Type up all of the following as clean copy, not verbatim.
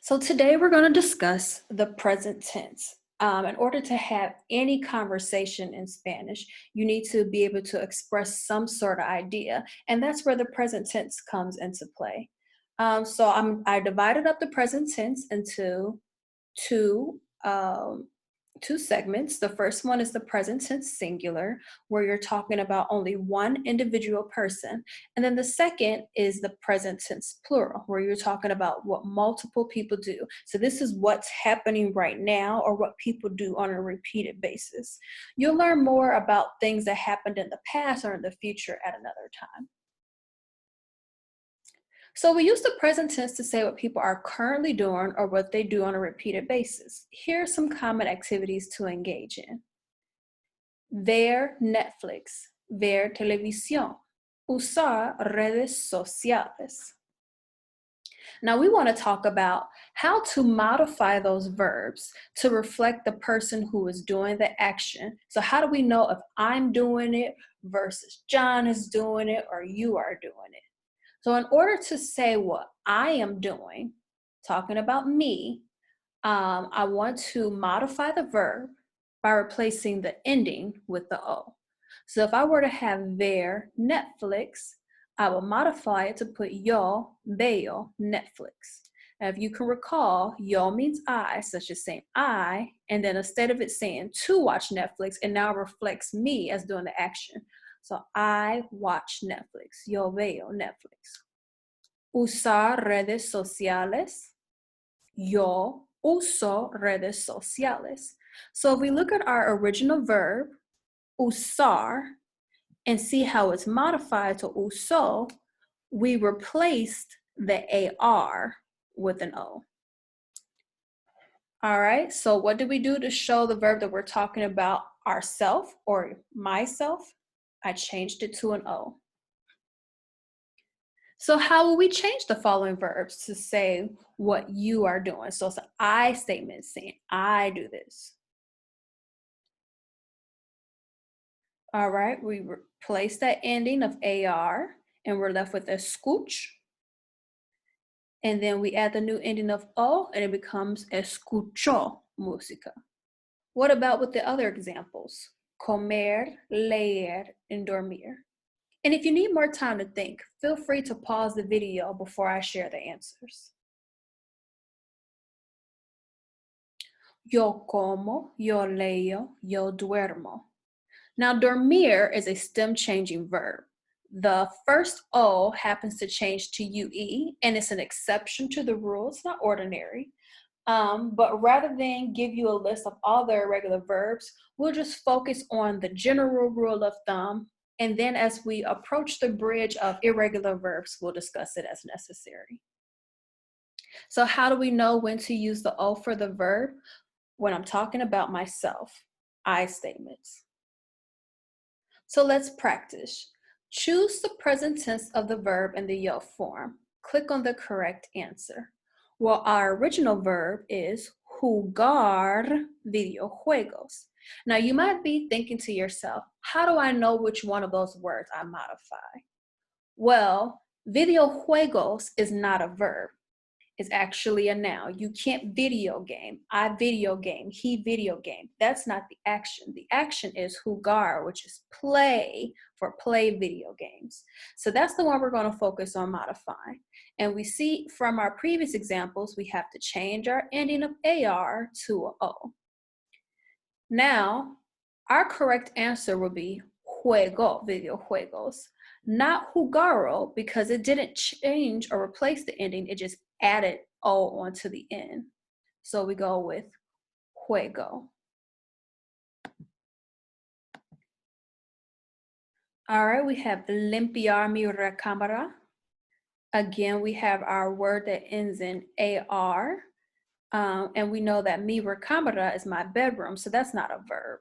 So today we're going to discuss the present tense. In order to have any conversation in Spanish, you need to be able to express some sort of idea, and that's where the present tense comes into play. I divided up the present tense into two two segments. The first one is the present tense singular, where you're talking about only one individual person. And then the second is the present tense plural, where you're talking about what multiple people do. So this is what's happening right now or what people do on a repeated basis. You'll learn more about things that happened in the past or in the future at another time. So we use the present tense to say what people are currently doing or what they do on a repeated basis. Here are some common activities to engage in. Ver Netflix, ver televisión, usar redes sociales. Now we want to talk about how to modify those verbs to reflect the person who is doing the action. So how do we know if I'm doing it versus John is doing it or you are doing it? So in order to say what I am doing, talking about me, I want to modify the verb by replacing the ending with the O. So if I were to have ver Netflix, I will modify it to put yo veo Netflix. Now, if you can recall, yo means I, such as saying I, and then instead of it saying to watch Netflix, it now reflects me as doing the action. So I watch Netflix. Yo veo Netflix. Usar redes sociales. Yo uso redes sociales. So if we look at our original verb, usar, and see how it's modified to uso, we replaced the AR with an O. All right, so what did we do to show the verb that we're talking about ourself or myself? I changed it to an O. So how will we change the following verbs to say what you are doing? So it's an I statement saying, I do this. All right, we replace that ending of AR and we're left with escuch. And then we add the new ending of O and it becomes escucho música. What about with the other examples? Comer, leer, and dormir. And if you need more time to think, feel free to pause the video before I share the answers. Yo como, yo leo, yo duermo. Now, dormir is a stem changing verb. The first O happens to change to UE, and it's an exception to the rule. It's not ordinary. But rather than give you a list of all the irregular verbs, we'll just focus on the general rule of thumb. And then as we approach the bridge of irregular verbs, we'll discuss it as necessary. So how do we know when to use the O for the verb? When I'm talking about myself, I statements. So let's practice. Choose the present tense of the verb in the yo form. Click on the correct answer. Well, our original verb is jugar videojuegos. Now you might be thinking to yourself, how do I know which one of those words I modify? Well, videojuegos is not a verb. It's actually a noun. You can't video game. I video game. He video game. That's not the action. The action is jugar, which is play, for play video games. So that's the one we're going to focus on modifying. And we see from our previous examples, we have to change our ending of AR to a O. Now, our correct answer will be juego, videojuegos, not jugaro, because it didn't change or replace the ending. It just added O onto the end. So we go with juego. All right, we have limpiar mi recámara. Again, we have our word that ends in AR. And we know that mi recámara is my bedroom, so that's not a verb.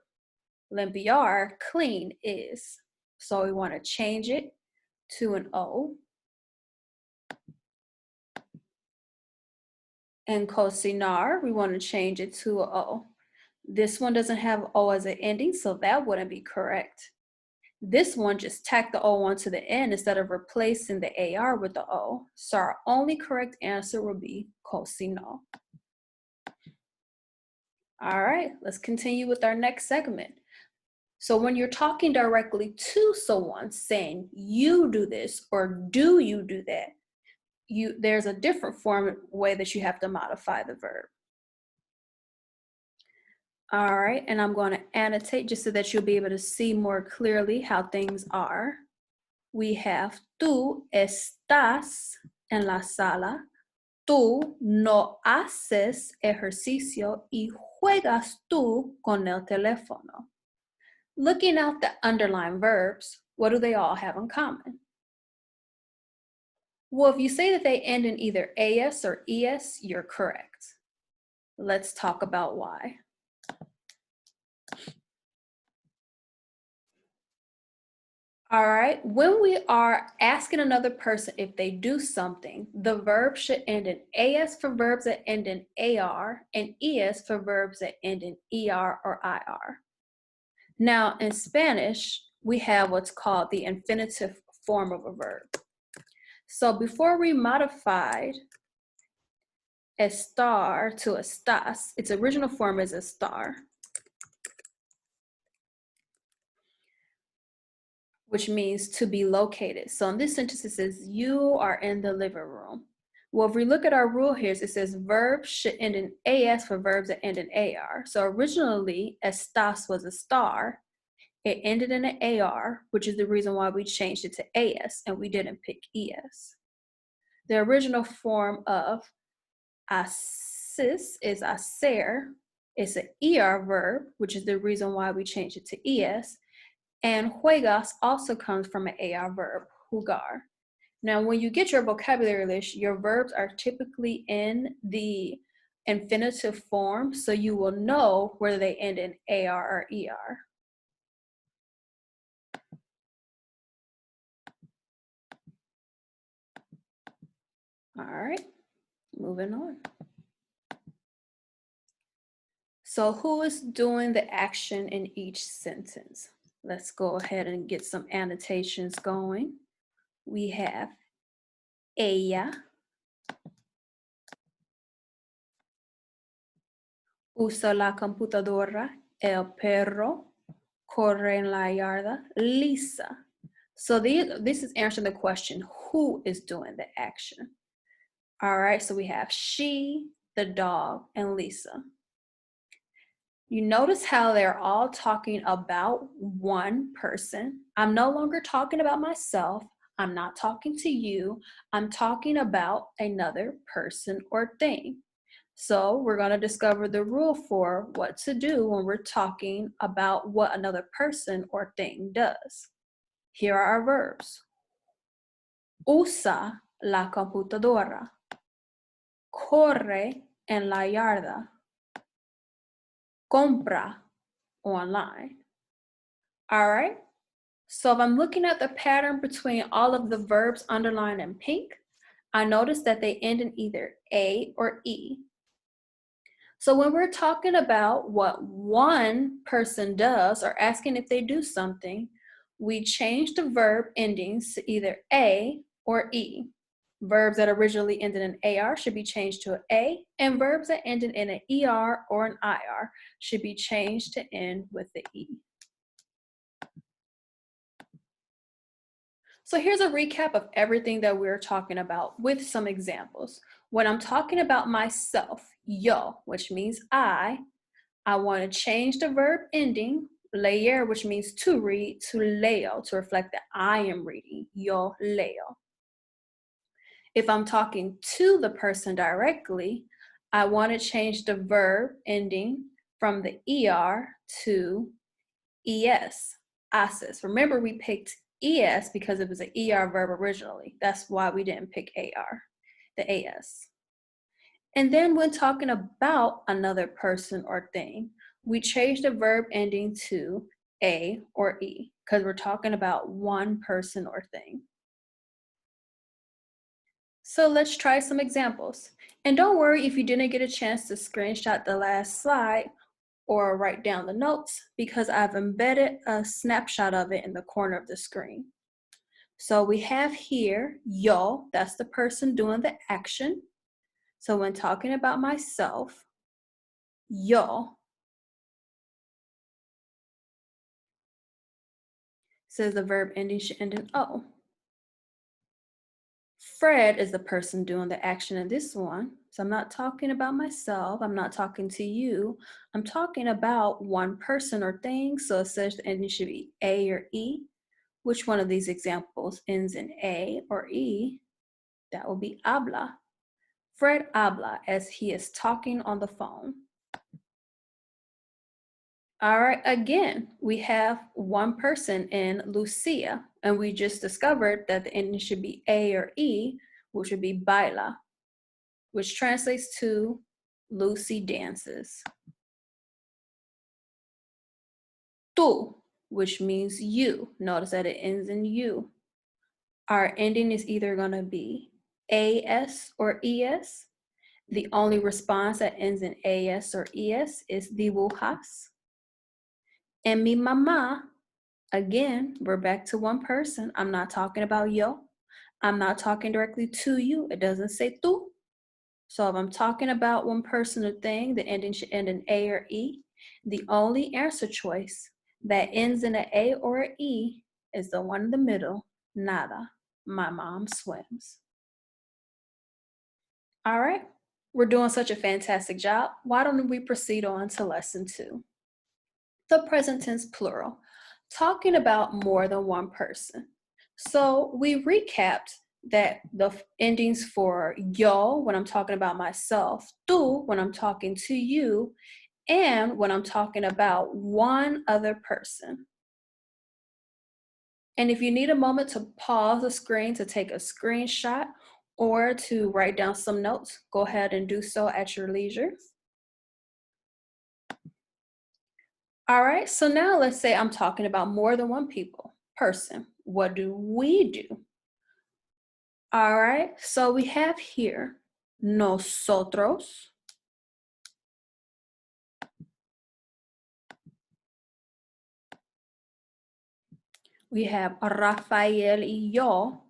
Limpiar, clean, is. So we want to change it to an O. And cocinar, we want to change it to a O. This one doesn't have O as an ending, so that wouldn't be correct. This one just tacked the O onto the end instead of replacing the AR with the O. So our only correct answer will be cocinó. All right, let's continue with our next segment. So when you're talking directly to someone saying you do this or do you do that, there's a different way that you have to modify the verb. All right, and I'm going to annotate just so that you'll be able to see more clearly how things are. We have tú estás en la sala, tú no haces ejercicio y juegas tú con el teléfono. Looking at the underlined verbs, what do they all have in common? Well, if you say that they end in either AS or ES, you're correct. Let's talk about why. All right, when we are asking another person if they do something, the verb should end in AS for verbs that end in AR and ES for verbs that end in ER or IR. Now, in Spanish, we have what's called the infinitive form of a verb. So before we modified estar to estás, its original form is estar, which means to be located. So in this sentence, it says, you are in the living room. Well, if we look at our rule here, it says verbs should end in AS for verbs that end in AR. So originally, estás was a star. It ended in an AR, which is the reason why we changed it to AS and we didn't pick ES. The original form of haces is hacer. It's an ER verb, which is the reason why we changed it to ES. And juegas also comes from an AR verb, jugar. Now, when you get your vocabulary list, your verbs are typically in the infinitive form, so you will know whether they end in AR or ER. All right, moving on. So who is doing the action in each sentence? Let's go ahead and get some annotations going. We have ella usa la computadora, el perro corre en la yarda, Lisa. So this is answering the question, who is doing the action? All right, so we have she, the dog, and Lisa. You notice how they're all talking about one person. I'm no longer talking about myself. I'm not talking to you. I'm talking about another person or thing. So we're going to discover the rule for what to do when we're talking about what another person or thing does. Here are our verbs. Usa la computadora. Corre en la yarda. Compra online. All right. So if I'm looking at the pattern between all of the verbs underlined in pink, I notice that they end in either A or E. So when we're talking about what one person does or asking if they do something, we change the verb endings to either A or E. Verbs that originally ended in AR should be changed to an A, and verbs that ended in an ER or an IR should be changed to end with the E. So here's a recap of everything that we're talking about with some examples. When I'm talking about myself, yo, which means I want to change the verb ending, leer, which means to read, to leo, to reflect that I am reading, yo leo. If I'm talking to the person directly, I want to change the verb ending from the ER to ES, haces. Remember, we picked ES because it was an ER verb originally. That's why we didn't pick AR, the AS. And then when talking about another person or thing, we change the verb ending to A or E because we're talking about one person or thing. So let's try some examples. And don't worry if you didn't get a chance to screenshot the last slide. or write down the notes because I've embedded a snapshot of it in the corner of the screen. So we have here, yo, that's the person doing the action. So when talking about myself, yo says the verb ending should end in O. Fred is the person doing the action in this one. So I'm not talking about myself. I'm not talking to you. I'm talking about one person or thing. So it says the ending should be A or E. Which one of these examples ends in A or E? That will be habla. Fred habla as he is talking on the phone. All right, again, we have one person in Lucia, and we just discovered that the ending should be A or E, which would be baila, which translates to Lucy dances. Tu, which means you. Notice that it ends in you. Our ending is either going to be AS or ES. The only response that ends in AS or ES is dibujas. And mi mamá, again, we're back to one person. I'm not talking about yo. I'm not talking directly to you. It doesn't say tú. So if I'm talking about one person or thing, the ending should end in A or E. The only answer choice that ends in an A or an E is the one in the middle, nada. My mom swims. All right, we're doing such a fantastic job. Why don't we proceed on to lesson 2? The present tense plural, talking about more than one person. So we recapped that the endings for yo when I'm talking about myself, tú when I'm talking to you, and when I'm talking about one other person. And if you need a moment to pause the screen to take a screenshot or to write down some notes, go ahead and do so at your leisure. All right, so now let's say I'm talking about more than one person. What do we do? All right, so we have here nosotros. We have Rafael y yo.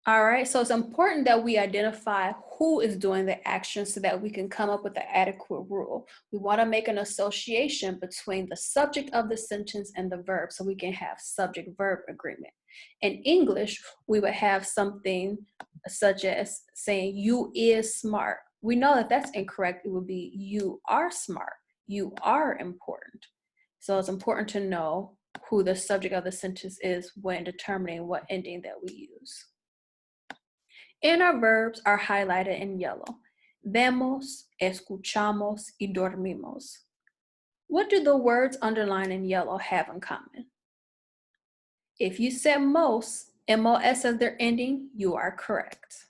All right, so it's important that we identify who is doing the action so that we can come up with an adequate rule. We want to make an association between the subject of the sentence and the verb so we can have subject-verb agreement. In English, we would have something such as saying you is smart. We know that that's incorrect. It would be you are smart. You are important. So it's important to know who the subject of the sentence is when determining what ending that we use. And our verbs are highlighted in yellow. Vemos, escuchamos, y dormimos. What do the words underlined in yellow have in common? If you said most, MOS as their ending, you are correct.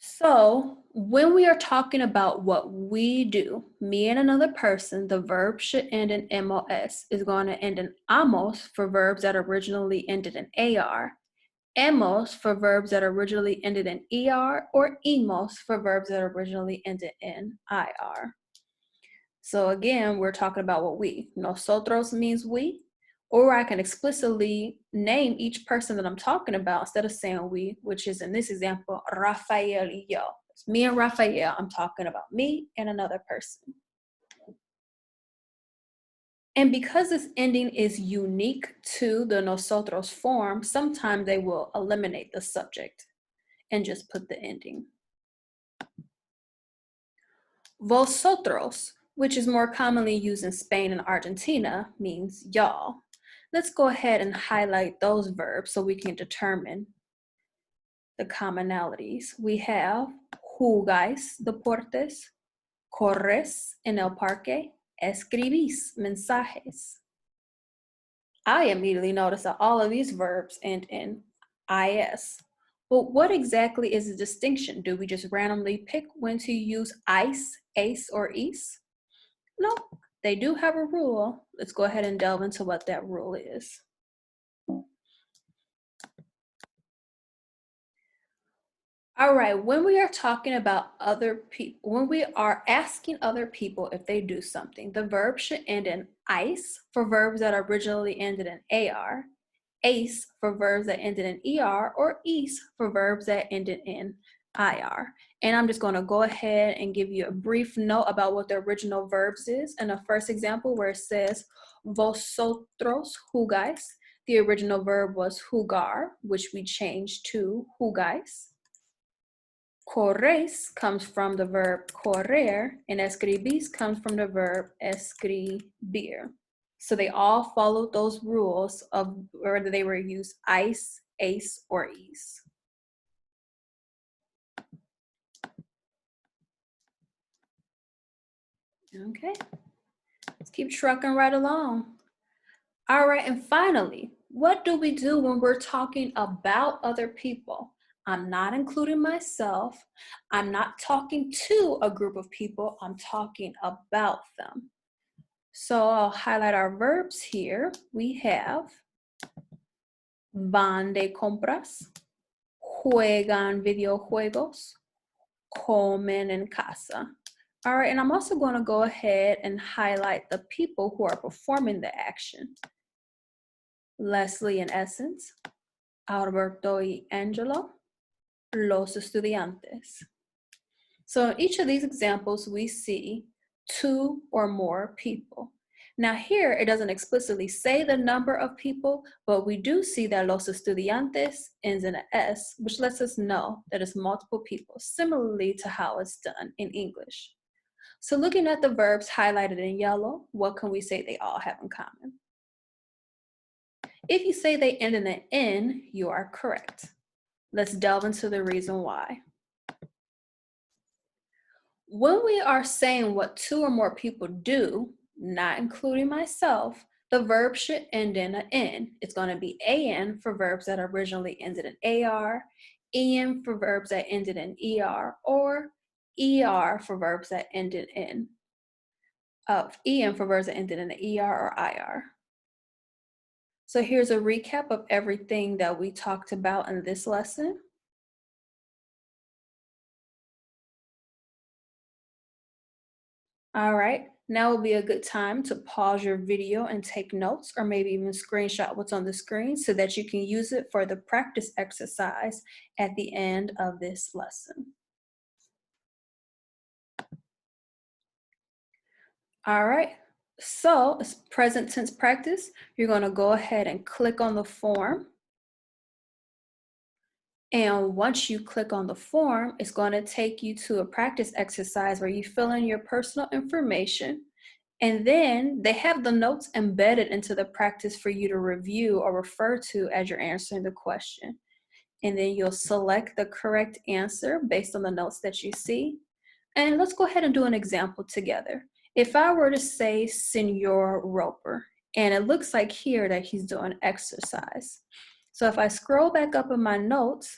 So when we are talking about what we do, me and another person, the verb should end in MOS. Is going to end in amos for verbs that originally ended in AR, emos for verbs that originally ended in ER, or emos for verbs that originally ended in IR. So again, we're talking about what we. Nosotros means we, or I can explicitly name each person that I'm talking about instead of saying we, which is in this example, Rafael y yo. It's me and Rafael. I'm talking about me and another person. And because this ending is unique to the nosotros form, sometimes they will eliminate the subject and just put the ending. Vosotros, which is more commonly used in Spain and Argentina, means y'all. Let's go ahead and highlight those verbs so we can determine the commonalities. We have jugáis deportes, corres en el parque, escribís mensajes. I immediately noticed that all of these verbs end in is. But what exactly is the distinction? Do we just randomly pick when to use ice, ace, or ease? No, they do have a rule. Let's go ahead and delve into what that rule is. All right, when we are talking about other people, when we are asking other people if they do something, the verb should end in ice for verbs that originally ended in AR, ace for verbs that ended in ER, or ease for verbs that ended in IR. And I'm just going to go ahead and give you a brief note about what the original verbs is. In the first example where it says, Vosotros jugáis, the original verb was jugar, which we changed to jugáis. Corréis comes from the verb correr, and escribís comes from the verb escribir. So they all followed those rules of whether they were used ice, ace, or ease. Okay, let's keep trucking right along. All right, and finally, what do we do when we're talking about other people? I'm not including myself. I'm not talking to a group of people. I'm talking about them. So I'll highlight our verbs here. We have van de compras, juegan videojuegos, comen en casa. All right, and I'm also going to go ahead and highlight the people who are performing the action. Leslie and Essence, Alberto y Angelo, los estudiantes. So in each of these examples, we see two or more people. Now here, it doesn't explicitly say the number of people, but we do see that los estudiantes ends in an S, which lets us know that it's multiple people, similarly to how it's done in English. So looking at the verbs highlighted in yellow, what can we say they all have in common? If you say they end in an N, you are correct. Let's delve into the reason why. When we are saying what two or more people do, not including myself, the verb should end in an N. It's going to be AN for verbs that originally ended in AR, EN for verbs that ended in ER, or ER for verbs that ended in EN for verbs that ended in the ER or IR. So here's a recap of everything that we talked about in this lesson. All right, now will be a good time to pause your video and take notes, or maybe even screenshot what's on the screen so that you can use it for the practice exercise at the end of this lesson. All right, so it's present tense practice. You're going to go ahead and click on the form. And once you click on the form, it's going to take you to a practice exercise where you fill in your personal information. And then they have the notes embedded into the practice for you to review or refer to as you're answering the question. And then you'll select the correct answer based on the notes that you see. And let's go ahead and do an example together. If I were to say Senor Roper, and it looks like here that he's doing exercise. So if I scroll back up in my notes,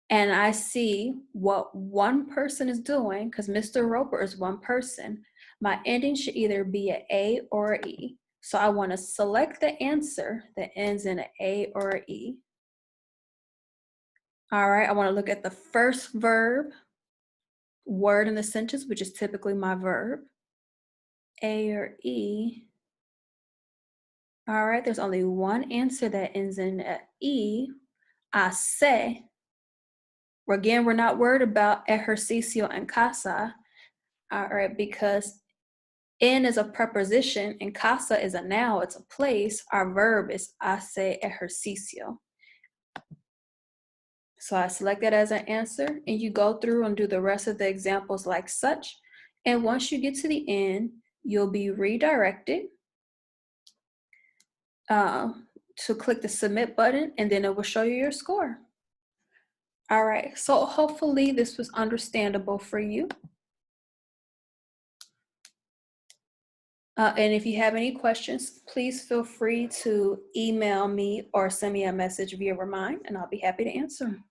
and I see what one person is doing, because Mr. Roper is one person, my ending should either be an A or an E. So I want to select the answer that ends in an A or an E. All right, I want to look at the first verb, word in the sentence, which is typically my verb, A or E. All right, there's only one answer that ends in an E, hace. Again, we're not worried about ejercicio en casa, all right, because en is a preposition and casa is a noun, it's a place. Our verb is hace ejercicio. So I select that as an answer, and you go through and do the rest of the examples like such. And once you get to the end, you'll be redirected to click the submit button, and then it will show you your score. All right, so hopefully this was understandable for you. And if you have any questions, please feel free to email me or send me a message via Remind, and I'll be happy to answer them.